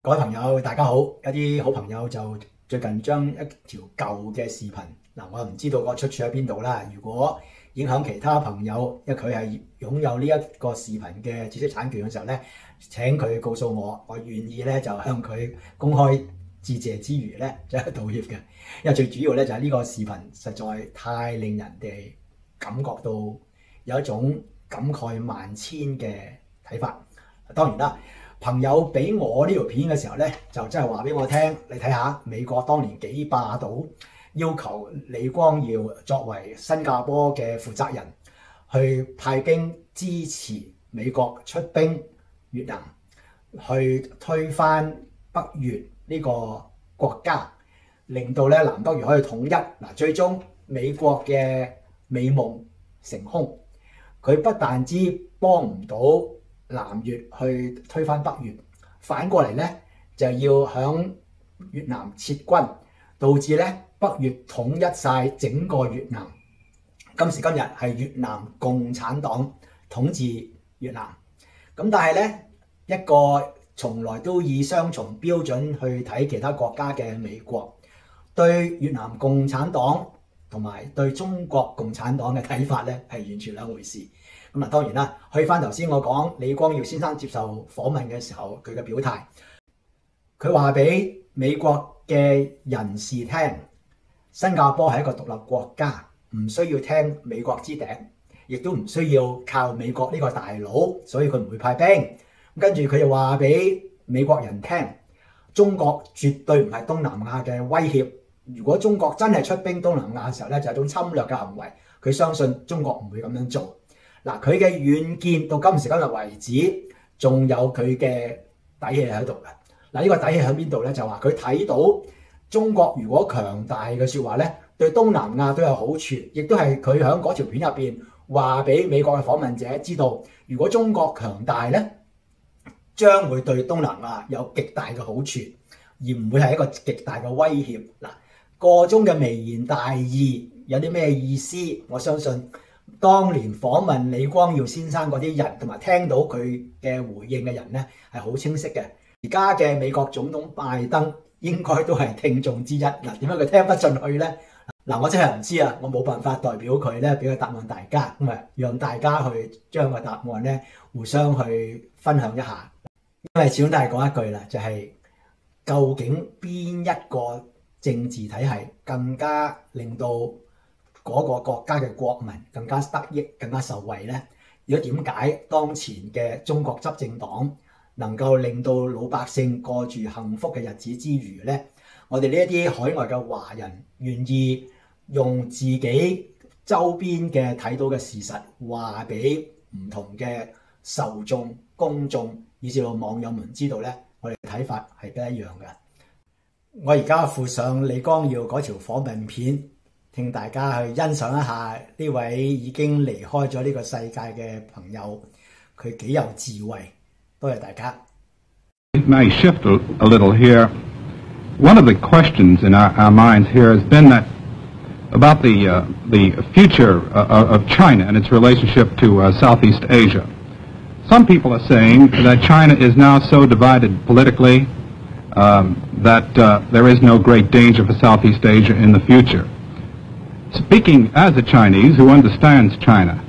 各位朋友，大家好！有啲好朋友就最近將一條舊嘅視頻，我唔知道個出處喺邊度啦。如果影響其他朋友，因為佢係擁有呢一個視頻嘅知識產權嘅時候咧，請佢告訴我，我願意咧就向佢公開致謝之餘咧，就係道歉嘅。因為最主要咧就係呢個視頻實在太令人哋感覺到有一種感慨萬千嘅睇法。當然啦。朋友俾我呢條片嘅時候咧，就真係話俾我聽，你睇下美國當年幾霸道，要求李光耀作為新加坡嘅負責人，去派兵支持美國出兵越南，去推翻北越呢個國家，令到咧南北越可以統一。最終美國嘅美夢成空，佢不但止幫唔到南越去推翻北越，反過嚟咧就要響越南撤軍，導致咧北越統一晒整個越南。今時今日係越南共產黨統治越南。咁但係咧一個從來都以雙重標準去睇其他國家嘅美國，對越南共產黨同埋對中國共產黨嘅睇法咧係完全兩回事。咁當然啦，去翻頭先我講李光耀先生接受訪問嘅時候，佢嘅表態，佢話俾美國嘅人士聽，新加坡係一個獨立國家，唔需要聽美國之笛，亦都唔需要靠美國呢個大佬，所以佢唔會派兵。跟住佢又話俾美國人聽，中國絕對唔係東南亞嘅威脅。如果中國真係出兵東南亞嘅時候咧，就係一種侵略嘅行為。佢相信中國唔會咁樣做。佢嘅遠見到今時今日為止，仲有佢嘅底氣喺度嘅。呢個底氣喺邊度咧？就話佢睇到中國如果強大嘅説話咧，對東南亞都有好處，亦都係佢喺嗰條片入邊話俾美國嘅訪問者知道，如果中國強大咧，將會對東南亞有極大嘅好處，而唔會係一個極大嘅威脅。個中嘅微言大義有啲咩意思？我相信當年訪問李光耀先生嗰啲人，同埋聽到佢嘅回應嘅人咧，係好清晰嘅。而家嘅美國總統拜登應該都係聽眾之一。點解佢聽不進去咧？我真係唔知啊，我冇辦法代表佢咧，俾個答案大家，咁啊，讓大家去將個答案咧互相去分享一下。因為始終都係講一句啦，就係究竟邊一個政治體系更加令到嗰個國家嘅國民更加得益、更加受惠呢？如果點解當前嘅中國執政黨能夠令到老百姓過住幸福嘅日子之餘呢，我哋呢一啲海外嘅華人願意用自己周邊嘅睇到嘅事實話俾唔同嘅受眾、公眾以至到網友們知道呢，我哋睇法係不一樣嘅。我而家附上李光耀嗰條訪問片，請大家去欣賞一下呢位已經離開咗呢個世界嘅朋友，佢幾有智慧。多謝大家。May shift a little here. One of the questions in our minds here has been that about the future of China and its relationship to Southeast Asia. Some people are saying that China is now so divided politically that there is no great danger for Southeast Asia in the future. Speaking as a Chinese who understands China,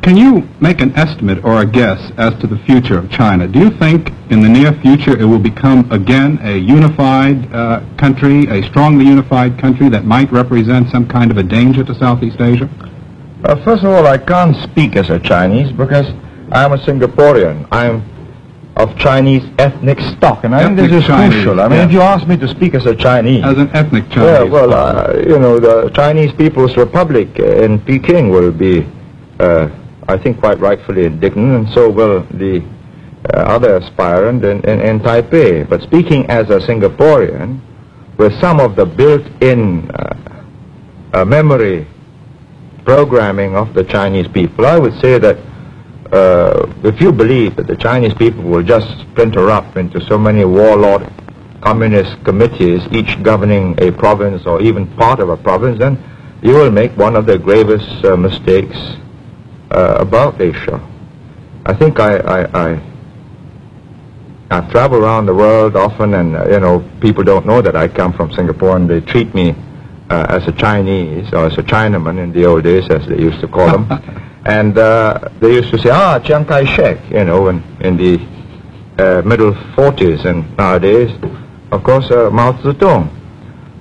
can you make an estimate or a guess as to the future of China? Do you think in the near future it will become again a unified country, a strongly unified country that might represent some kind of a danger to Southeast Asia? First of all, I can't speak as a Chinese because I'm a Singaporean. I'm of Chinese ethnic stock, and I think this is crucial. I mean, if you ask me to speak as a Chinese, as an ethnic Chinese, the Chinese People's Republic in Peking will be, I think, quite rightfully indignant, and so will the other aspirant in Taipei. But speaking as a Singaporean, with some of the built-in memory programming of the Chinese people, I would say that if you believe that the Chinese people will just splinter up into so many warlord communist committees, each governing a province or even part of a province, then you will make one of the gravest mistakes about Asia. I think I've traveled around the world often, and you know, people don't know that I come from Singapore, and they treat me as a Chinese or as a Chinaman in the old days, as they used to call them. And they used to say, Chiang Kai-shek, you know, in the middle 40s, and nowadays, of course, Mao Zedong.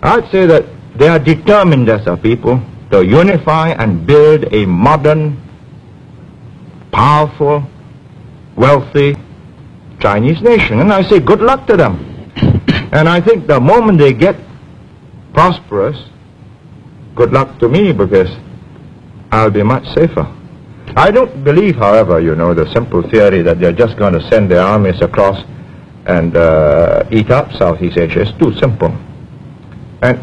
I'd say that they are determined as a people to unify and build a modern, powerful, wealthy Chinese nation. And I say good luck to them. And I think the moment they get prosperous, good luck to me, because I'll be much safer. I don't believe, however, you know, the simple theory that they're just going to send their armies across and eat up Southeast Asia. It's too simple. And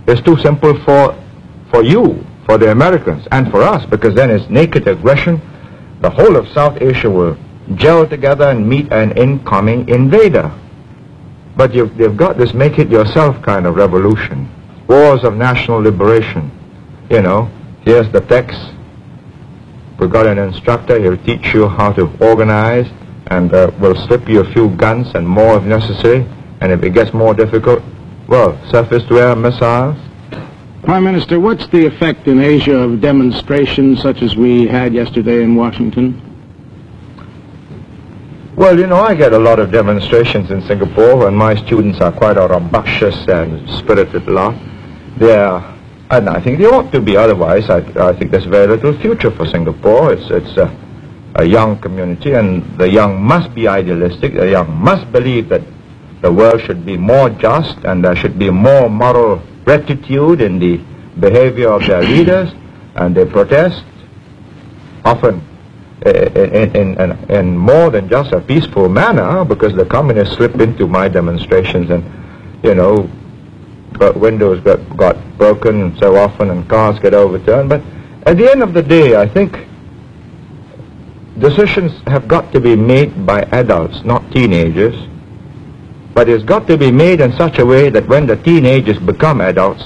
it's too simple for you, for the Americans, and for us, because then it's naked aggression. The whole of South Asia will gel together and meet an incoming invader. But they've got this make-it-yourself kind of revolution. Wars of national liberation. You know, here's the text. We've got an instructor, he'll teach you how to organize, and we'll slip you a few guns and more if necessary. And if it gets more difficult, well, surface-to-air missiles. Prime Minister, what's the effect in Asia of demonstrations such as we had yesterday in Washington? Well, you know, I get a lot of demonstrations in Singapore, and my students are quite a rambunctious and spirited lot. And I think they ought to be, otherwise I think there's very little future for Singapore. It's a young community, and the young must be idealistic. The young must believe that the world should be more just, and there should be more moral rectitude in the behavior of their leaders, and they protest often in more than just a peaceful manner, because the communists slip into my demonstrations, and you know, windows got broken so often, and cars get overturned. But at the end of the day, I think decisions have got to be made by adults, not teenagers. But it's got to be made in such a way that when the teenagers become adults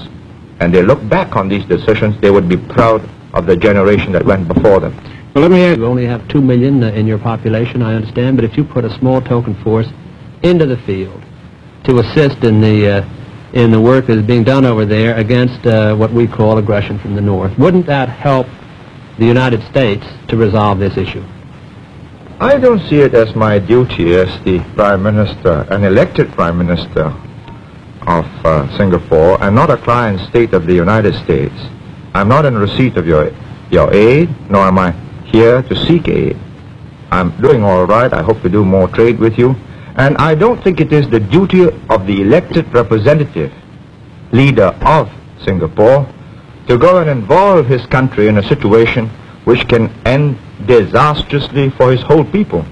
and they look back on these decisions, they would be proud of the generation that went before them. Well, let me add, you only have 2 million in your population, I understand, but if you put a small token force into the field to assist in the work that is being done over there against what we call aggression from the North, wouldn't that help the United States to resolve this issue? I don't see it as my duty as the Prime Minister, an elected Prime Minister of Singapore, and not a client state of the United States. I'm not in receipt of your aid, nor am I here to seek aid. I'm doing all right. I hope to do more trade with you. And I don't think it is the duty of the elected representative, leader of Singapore, to go and involve his country in a situation which can end disastrously for his whole people.